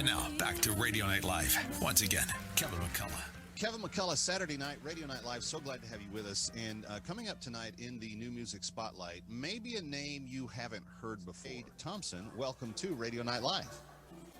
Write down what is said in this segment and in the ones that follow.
Now, back to Radio Night Live. Once again, Kevin McCullough. Kevin McCullough, Saturday night, Radio Night Live. So glad to have you with us. And coming up tonight in the New Music Spotlight, maybe a name you haven't heard before. Cade Thompson, welcome to Radio Night Live.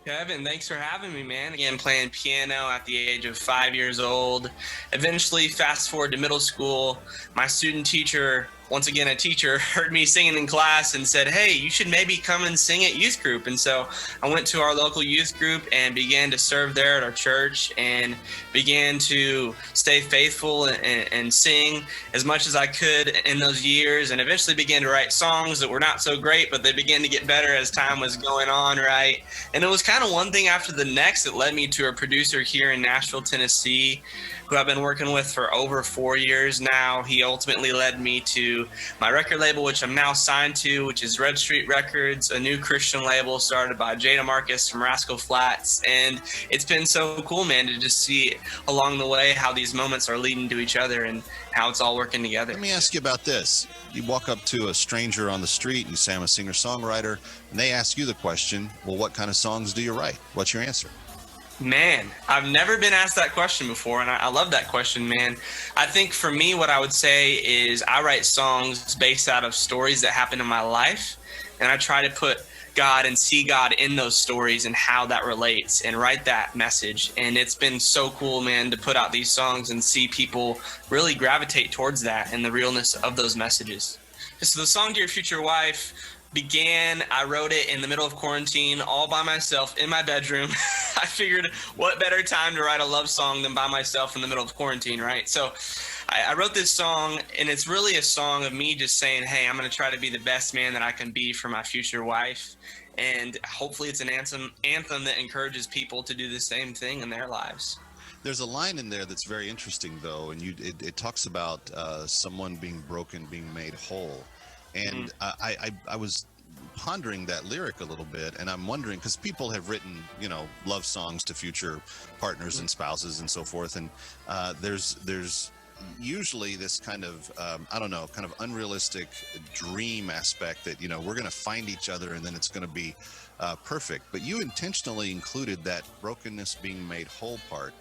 Kevin, thanks for having me, man. Again, playing piano at the age of 5 years old. Eventually, fast forward to middle school, my student teacher, once again a teacher, heard me singing in class and said, hey, you should maybe come and sing at youth group. And so I went to our local youth group and began to serve there at our church and began to stay faithful and sing as much as I could in those years, and eventually began to write songs that were not so great, but they began to get better as time was going on, right? And it was kind of one thing after the next that led me to a producer here in Nashville, Tennessee, who I've been working with for over 4 years now. He ultimately led me to my record label, which I'm now signed to, which is Red Street Records, a new Christian label started by Jada Marcus from Rascal Flatts. And it's been so cool, man, to just see along the way how these moments are leading to each other and how it's all working together. Let me ask you about this. You walk up to a stranger on the street, you say, I'm a singer-songwriter, and they ask you the question, well, what kind of songs do you write? What's your answer? Man, I've never been asked that question before, and I love that question, man. I think for me, what I would say is I write songs based out of stories that happen in my life, and I try to put God and see God in those stories and how that relates and write that message. And it's been so cool, man, to put out these songs and see people really gravitate towards that and the realness of those messages. So the song Dear Future Wife I wrote it in the middle of quarantine all by myself in my bedroom. I figured what better time to write a love song than by myself in the middle of quarantine, right? So I wrote this song, and it's really a song of me just saying, hey, I'm going to try to be the best man that I can be for my future wife. And hopefully it's an anthem that encourages people to do the same thing in their lives. There's a line in there that's very interesting, though, and it talks about someone being broken, being made whole. And I was pondering that lyric a little bit, and I'm wondering, because people have written, love songs to future partners and spouses and so forth, and there's usually this kind of, kind of unrealistic dream aspect that, we're going to find each other and then it's going to be perfect. But you intentionally included that brokenness being made whole part.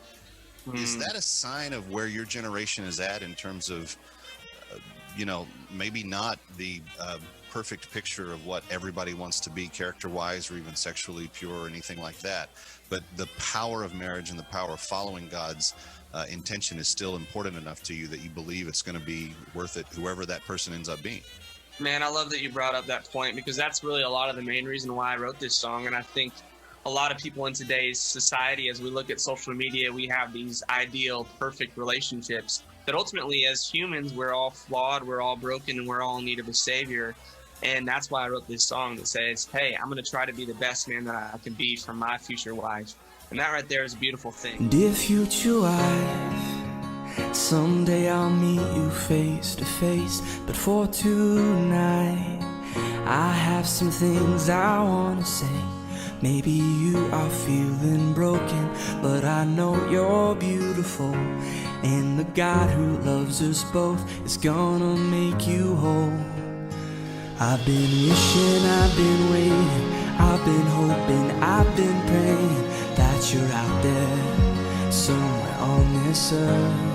Is that a sign of where your generation is at in terms of, maybe not the perfect picture of what everybody wants to be character-wise or even sexually pure or anything like that, but the power of marriage and the power of following God's intention is still important enough to you that you believe it's going to be worth it, whoever that person ends up being? Man, I love that you brought up that point, because that's really a lot of the main reason why I wrote this song. And I think a lot of people in today's society, as we look at social media, we have these ideal, perfect relationships that ultimately, as humans, we're all flawed, we're all broken, and we're all in need of a savior. And that's why I wrote this song that says, hey, I'm going to try to be the best man that I can be for my future wife. And that right there is a beautiful thing. Dear future wife, someday I'll meet you face to face, but for tonight, I have some things I want to say. Maybe you are feeling broken, but I know you're beautiful, and the God who loves us both is gonna make you whole. I've been wishing, I've been waiting, I've been hoping, I've been praying that you're out there somewhere on this earth.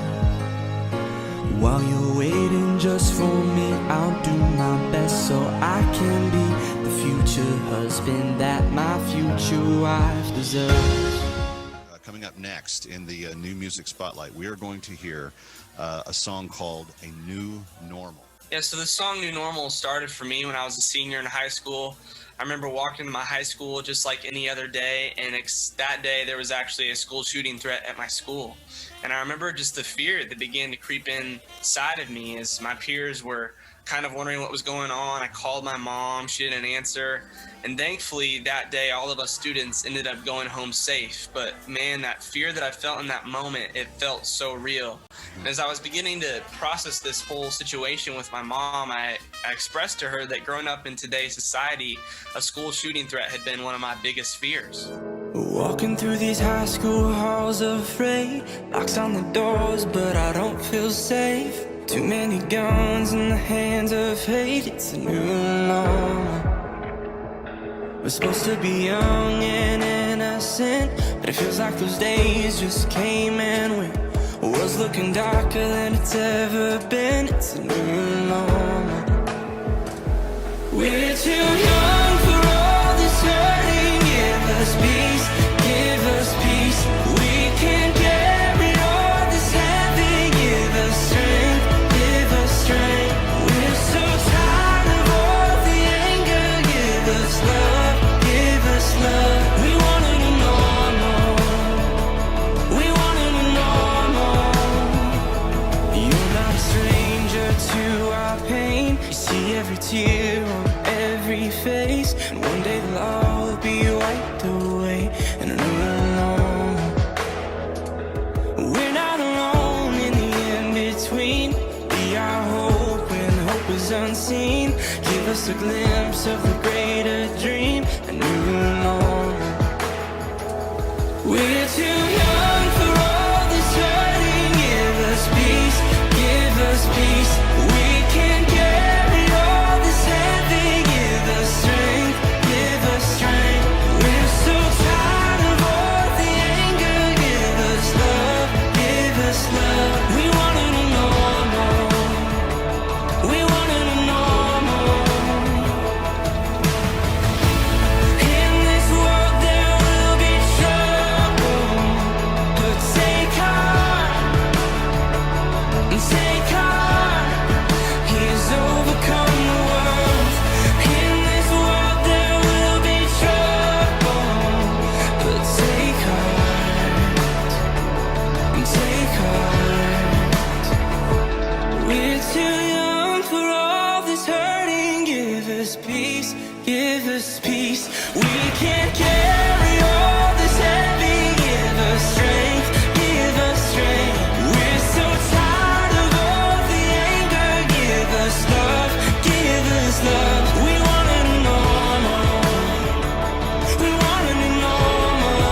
While you're waiting just for me, I'll do my best so I can be the future husband that my future wife deserves. Coming up next in the New Music Spotlight, we are going to hear a song called A New Normal. Yeah, so the song New Normal started for me when I was a senior in high school. I remember walking to my high school just like any other day, and that day there was actually a school shooting threat at my school. And I remember just the fear that began to creep inside of me as my peers were kind of wondering what was going on. I called my mom, she didn't answer. And thankfully that day, all of us students ended up going home safe. But man, that fear that I felt in that moment, it felt so real. And as I was beginning to process this whole situation with my mom, I expressed to her that growing up in today's society, a school shooting threat had been one of my biggest fears. Walking through these high school halls afraid, locks on the doors, but I don't feel safe. Too many guns in the hands of hate, it's a new normal. We're supposed to be young and innocent, but it feels like those days just came and went. The world's looking darker than it's ever been. It's a new normal. We're too young for all this hurting. Give us peace, give us peace. We can't carry all this heavy. Give us strength, give us strength. We're so tired of all the anger. Give us love, give us love. We want a new normal. We want a new normal. You're not a stranger to our pain. You see every tear on every face, and one day they'll all be wiped away in a new normal. We're not alone in the in-between. Be our hope when hope is unseen. Give us a glimpse of the greater dream, a new normal. We're too young for all this hurting. Give us peace, give us peace. We can't carry all this heavy. Give us strength, give us strength. We're so tired of all the anger. Give us love, give us love. We want a new normal. We want a new normal. In this world there will be trouble, but take heart, take heart. He has overcome the world. In this world there will be trouble, but take heart, take heart. We're too young for all this hurting. Give us peace, give us peace. We can't carry all this heavy. Give us strength, give us strength. We're so tired of all the anger. Give us love, give us love. We want a new normal. We want a new normal.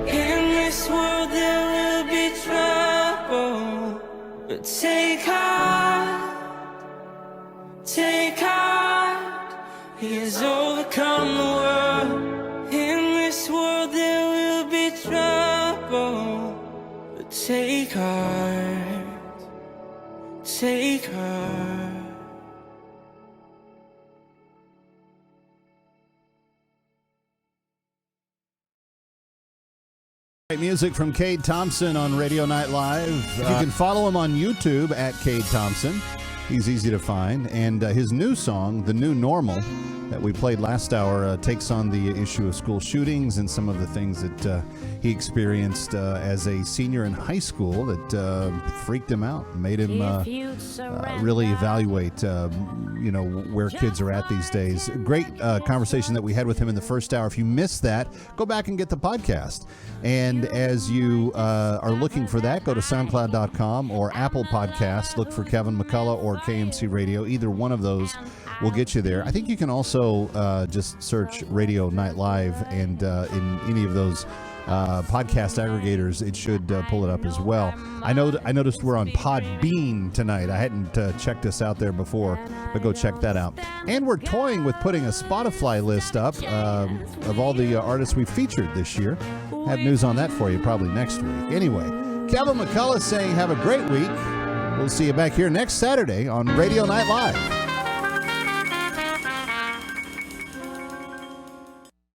In this world there will be trouble, but take heart, take heart. He has overcome the world. In this world there will be trouble, but take heart, take heart. Great music from Cade Thompson on Radio Night Live. You can follow him on YouTube at Cade Thompson. He's easy to find. And his new song, The New Normal, that we played last hour, takes on the issue of school shootings and some of the things that he experienced as a senior in high school that freaked him out, made him really evaluate, where kids are at these days. Great conversation that we had with him in the first hour. If you missed that, go back and get the podcast. And as you are looking for that, go to SoundCloud.com or Apple Podcasts. Look for Kevin McCullough or KMC Radio. Either one of those will get you there. I think you can also just search Radio Night Live, and in any of those podcast aggregators, it should pull it up as well. I noticed we're on Podbean tonight. I hadn't checked us out there before, but go check that out. And we're toying with putting a Spotify list up of all the artists we featured this year. Have news on that for you probably next week. Anyway, Kevin McCullough saying have a great week. We'll see you back here next Saturday on Radio Night Live.